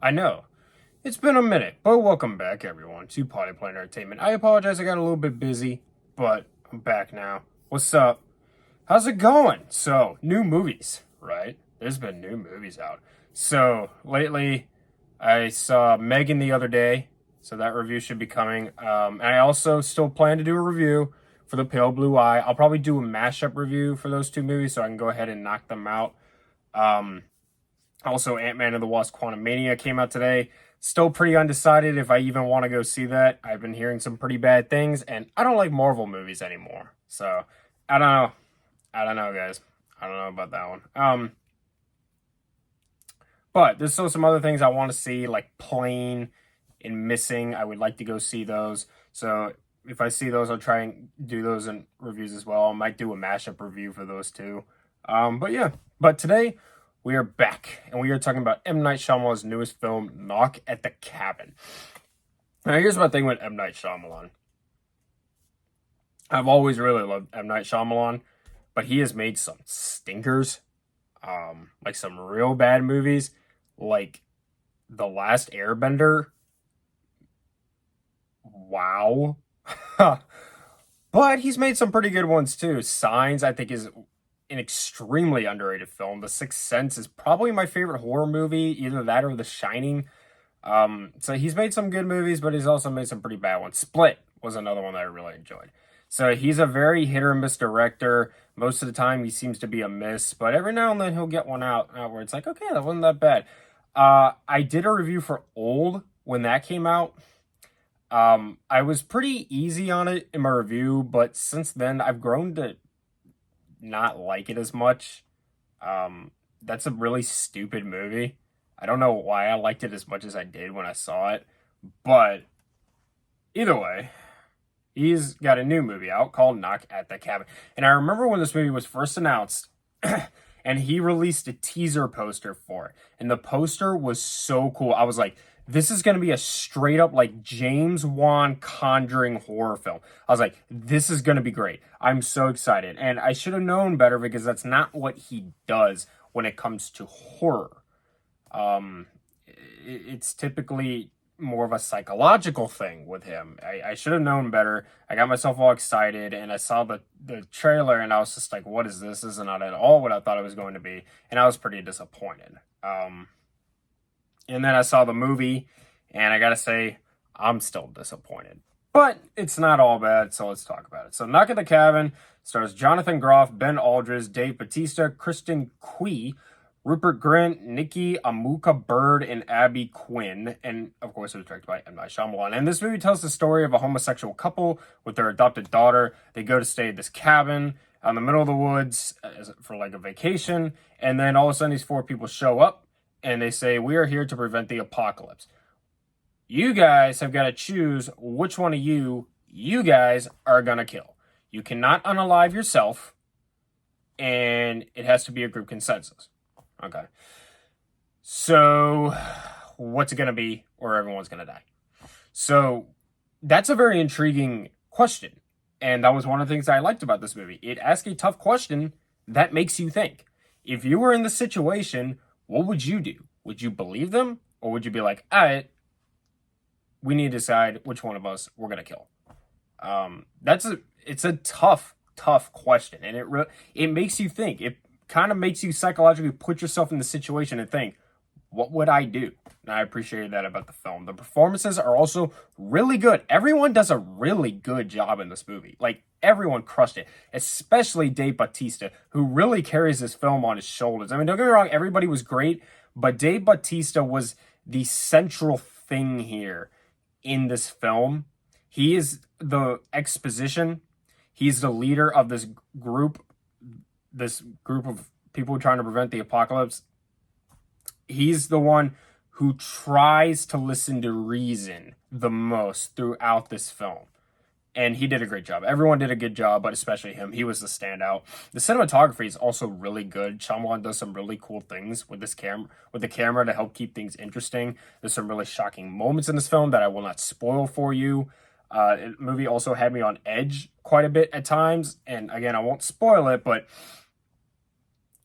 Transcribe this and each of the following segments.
I know. It's been a minute, but welcome back, everyone, to Potty Plan Entertainment. I apologize, I got a little bit busy, but I'm back now. What's up? How's it going? So, new movies, right? There's been new movies out. So, lately, I saw Megan the other day, so that review should be coming. And I also still plan to do a review for The Pale Blue Eye. I'll probably do a mashup review for those two movies so I can go ahead and knock them out. Um, Also, Ant-Man and the Wasp: Quantumania came out today. Still pretty undecided if I even want to go see that. I've been hearing some pretty bad things, and I don't like Marvel movies anymore. So, I don't know. I don't know, guys. I don't know about that one. But there's still some other things I want to see, like Plane and Missing. I would like to go see those. So, if I see those, I'll try and do those in reviews as well. I might do a mashup review for those too. But yeah. But today, we are back, and we are talking about M. Night Shyamalan's newest film, Knock at the Cabin. Now, here's my thing with M. Night Shyamalan. I've always really loved M. Night Shyamalan, but he has made some stinkers, like some real bad movies, like The Last Airbender. Wow. But he's made some pretty good ones too. Signs, I think, is an extremely underrated film. The Sixth Sense is probably my favorite horror movie, either that or The Shining. So he's made some good movies, but he's also made some pretty bad ones. Split was another one that I really enjoyed. So he's a very hit or miss director. Most of the time, he seems to be a miss, but every now and then he'll get one out where it's like, okay, that wasn't that bad. I did a review for Old when that came out. I was pretty easy on it in my review, but since then I've grown to not like it as much. That's a really stupid movie. I don't know why I liked it as much as I did when I saw it, but either way, he's got a new movie out called Knock at the Cabin. And I remember when this movie was first announced, and he released a teaser poster for it. And the poster was so cool. I was like, this is going to be a straight up like James Wan Conjuring horror film. I was like, this is going to be great. I'm so excited. And I should have known better because that's not what he does when it comes to horror. It's typically more of a psychological thing with him. I should have known better. I got myself all excited and I saw the trailer and I was just like, what is this? This is not at all what I thought it was going to be. And I was pretty disappointed. And then I saw the movie, and I gotta say, I'm still disappointed. But it's not all bad, so let's talk about it. So, Knock at the Cabin stars Jonathan Groff, Ben Aldridge, Dave Bautista, Kristen Cui, Rupert Grint, Nikki Amuka Bird, and Abby Quinn. And, of course, it was directed by M. Night Shyamalan. And this movie tells the story of a homosexual couple with their adopted daughter. They go to stay at this cabin out in the middle of the woods for, like, a vacation. And then all of a sudden, these four people show up. And they say, we are here to prevent the apocalypse. You guys have got to choose which one of you guys are going to kill. You cannot unalive yourself, and it has to be a group consensus. Okay. So, what's it going to be, or everyone's going to die? So, that's a very intriguing question. And that was one of the things I liked about this movie. It asked a tough question that makes you think. If you were in the situation, what would you do? Would you believe them? Or would you be like, all right, we need to decide which one of us we're going to kill? It's a tough question. And it makes you think. It kind of makes you psychologically put yourself in the situation and think, what would I do? And I appreciated that about the film. The performances are also really good. Everyone does a really good job in this movie. Like, everyone crushed it, especially Dave Bautista, who really carries this film on his shoulders. I mean, don't get me wrong, everybody was great, but Dave Bautista was the central thing here in this film. He is the exposition. He's the leader of this group of people trying to prevent the apocalypse. He's the one who tries to listen to reason the most throughout this film. And he did a great job. Everyone did a good job, but especially him. He was the standout. The cinematography is also really good. Shyamalan does some really cool things with the camera to help keep things interesting. There's some really shocking moments in this film that I will not spoil for you. The movie also had me on edge quite a bit at times. And again, I won't spoil it, but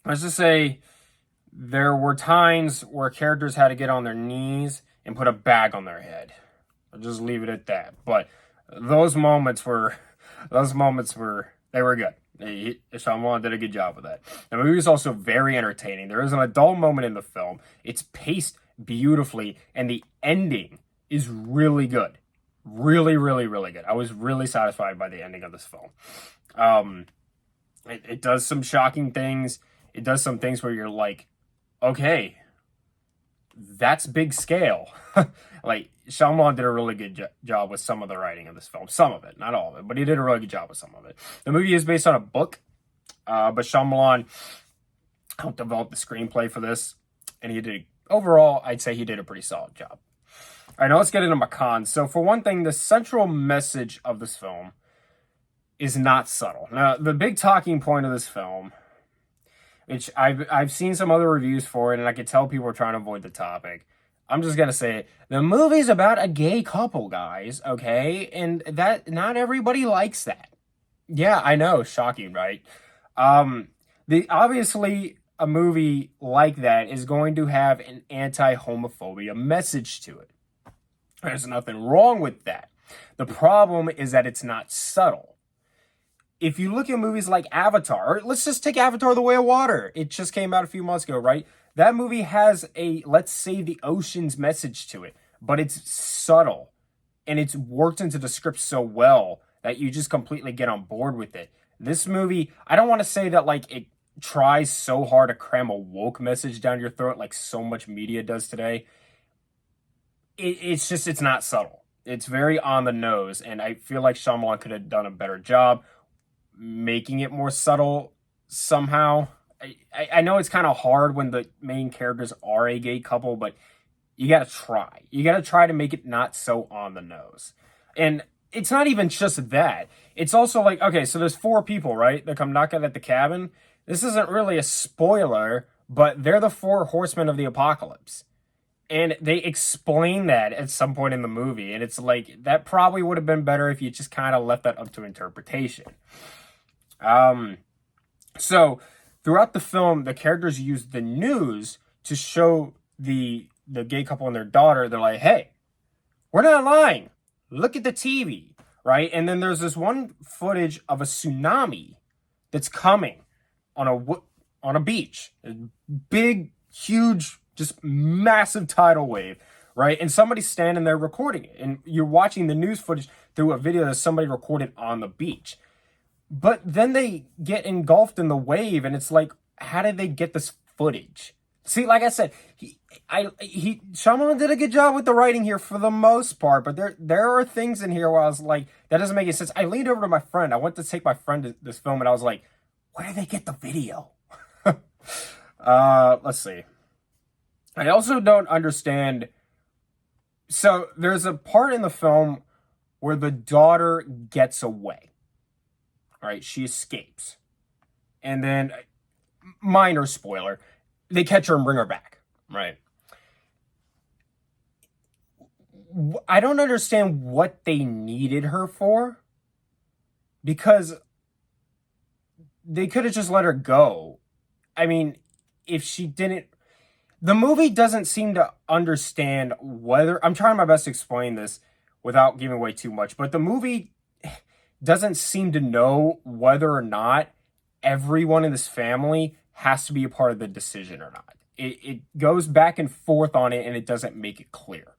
let's just say there were times where characters had to get on their knees and put a bag on their head. I'll just leave it at that. But those moments were, they were good. Shyamalan did a good job with that. The movie is also very entertaining. There is an adult moment in the film. It's paced beautifully, and the ending is really good. Really, really, really good. I was really satisfied by the ending of this film. It does some shocking things. It does some things where you're like, okay, that's big scale. Like, Shyamalan did a really good job with some of the writing of this film. Some of it, not all of it, but he did a really good job with some of it. The movie is based on a book, but Shyamalan helped develop the screenplay for this, and overall, I'd say he did a pretty solid job. All right, now let's get into my cons. So, for one thing, the central message of this film is not subtle. Now, the big talking point of this film, which I've seen some other reviews for it, and I could tell people are trying to avoid the topic. I'm just gonna say it. The movie's about a gay couple, guys, okay? And that not everybody likes that. Yeah, I know, shocking, right? Obviously a movie like that is going to have an anti-homophobia message to it. There's nothing wrong with that. The problem is that it's not subtle. If you look at movies like Avatar, or let's just take Avatar: The Way of Water. It just came out a few months ago, right? That movie has a let's save the oceans message to it, but it's subtle and it's worked into the script so well that you just completely get on board with it. This movie, I don't want to say that like it tries so hard to cram a woke message down your throat like so much media does today. It's not subtle. It's very on the nose, and I feel like Shyamalan could have done a better job making it more subtle somehow. I know it's kind of hard when the main characters are a gay couple, but you gotta try. You gotta try to make it not so on the nose. And it's not even just that. It's also like, okay, so there's 4 people, right, that come knocking at the cabin. This isn't really a spoiler, but they're the 4 horsemen of the apocalypse. And they explain that at some point in the movie. And it's like, that probably would have been better if you just kind of left that up to interpretation. So throughout the film, the characters use the news to show the gay couple and their daughter. They're like, hey, we're not lying. Look at the TV, right? And then there's this one footage of a tsunami that's coming on a beach. A big, huge, just massive tidal wave, right? And somebody's standing there recording it. And you're watching the news footage through a video that somebody recorded on the beach. But then they get engulfed in the wave, and it's like, how did they get this footage? See, like I said, Shyamalan did a good job with the writing here for the most part, but there are things in here where I was like, that doesn't make any sense. I leaned over to my friend. I went to take my friend to this film, and I was like, where did they get the video? Let's see. I also don't understand. So there's a part in the film where the daughter gets away. All right, she escapes. And then, minor spoiler, they catch her and bring her back, right? I don't understand what they needed her for, because they could have just let her go. I mean, if she didn't... The movie doesn't seem to understand whether... I'm trying my best to explain this without giving away too much, but the movie doesn't seem to know whether or not everyone in this family has to be a part of the decision or not. It goes back and forth on it, and it doesn't make it clear.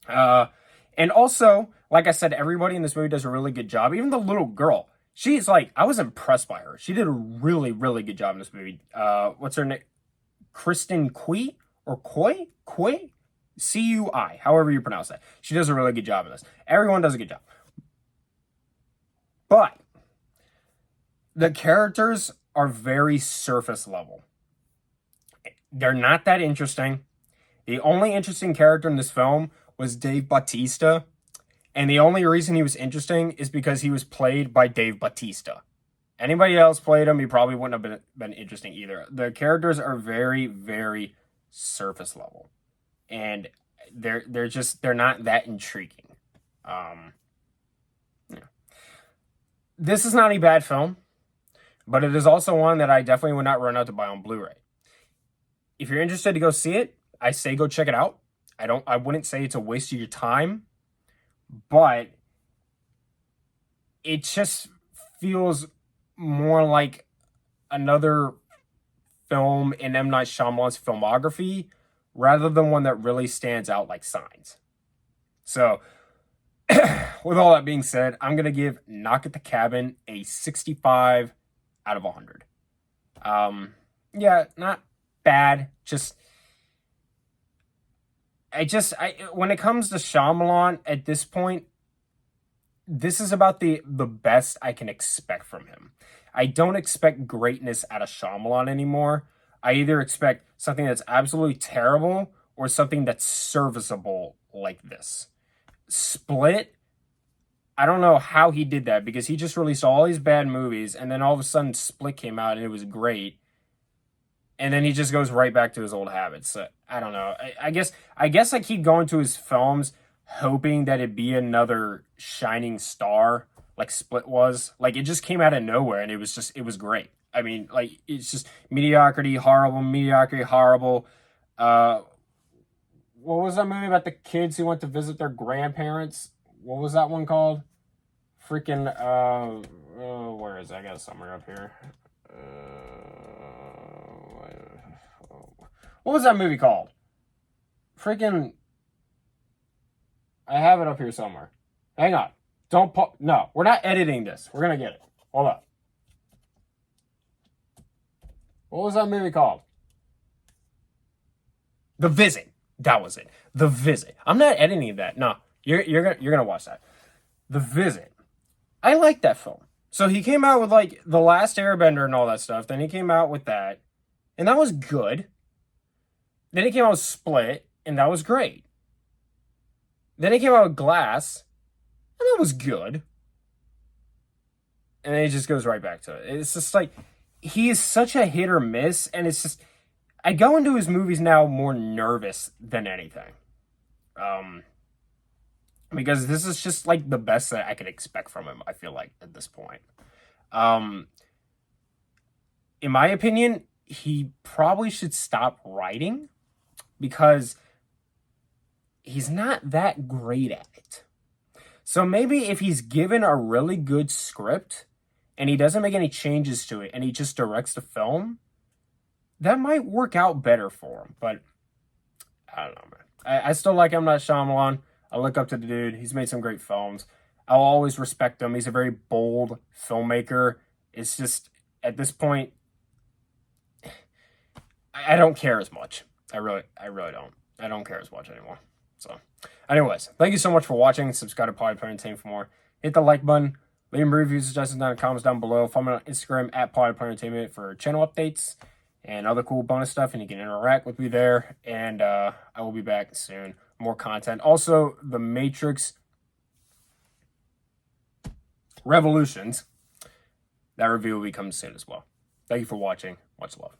And also, like I said, everybody in this movie does a really good job. Even the little girl, she's like, I was impressed by her. She did a really, really good job in this movie. What's her name? Kristen Cui or Koi? C-U-I, however you pronounce that. She does a really good job in this. Everyone does a good job. But the characters are very surface level. They're not that interesting. The only interesting character in this film was Dave Bautista. And the only reason he was interesting is because he was played by Dave Bautista. Anybody else played him, he probably wouldn't have been interesting either. The characters are very, very surface level. And they're not that intriguing. This is not a bad film, but it is also one that I definitely would not run out to buy on Blu-ray. if you're interested to go see it, I say go check it out. I wouldn't say it's a waste of your time, but it just feels more like another film in M. Night Shyamalan's filmography rather than one that really stands out like Signs. So, with all that being said, I'm going to give Knock at the Cabin a 65 out of 100. Yeah, not bad. When it comes to Shyamalan at this point, this is about the best I can expect from him. I don't expect greatness out of Shyamalan anymore. I either expect something that's absolutely terrible or something that's serviceable like this. Split, I don't know how he did that because he just released all these bad movies and then all of a sudden Split came out and it was great. And then he just goes right back to his old habits. So, I don't know. I guess I keep going to his films hoping that it'd be another shining star like Split was. Like, it just came out of nowhere and it was great. I mean, like, it's just mediocrity, horrible. What was that movie about the kids who went to visit their grandparents? What was that one called? Freaking, where is it? I got it somewhere up here. What was that movie called? Freaking, I have it up here somewhere. Hang on. No, we're not editing this. We're going to get it. Hold up. What was that movie called? The Visit. That was it. The Visit. I'm not editing that. No, you're gonna watch that. The Visit. I like that film. So he came out with like The Last Airbender and all that stuff. Then he came out with that, and that was good. Then he came out with Split, and that was great. Then he came out with Glass, and that was good. And then he just goes right back to it. It's just like, he is such a hit or miss, and it's just, I go into his movies now more nervous than anything. Because this is just like the best that I could expect from him, I feel like, at this point. In my opinion, he probably should stop writing because he's not that great at it. So maybe if he's given a really good script and he doesn't make any changes to it and he just directs the film, that might work out better for him. But I don't know, man. I still like M. Night Shyamalan. I look up to the dude. He's made some great films. I'll always respect him. He's a very bold filmmaker. It's just, at this point, I don't care as much. I really don't. I don't care as much anymore. So, anyways, thank you so much for watching. Subscribe to Pod Player Entertainment for more. Hit the like button. Leave me reviews, suggestions down in the comments down below. Follow me on Instagram at Pod Player Entertainment for channel updates and other cool bonus stuff, and you can interact with me there. And I will be back soon. More content. Also, The Matrix Revolutions. That review will be coming soon as well. Thank you for watching. Much love.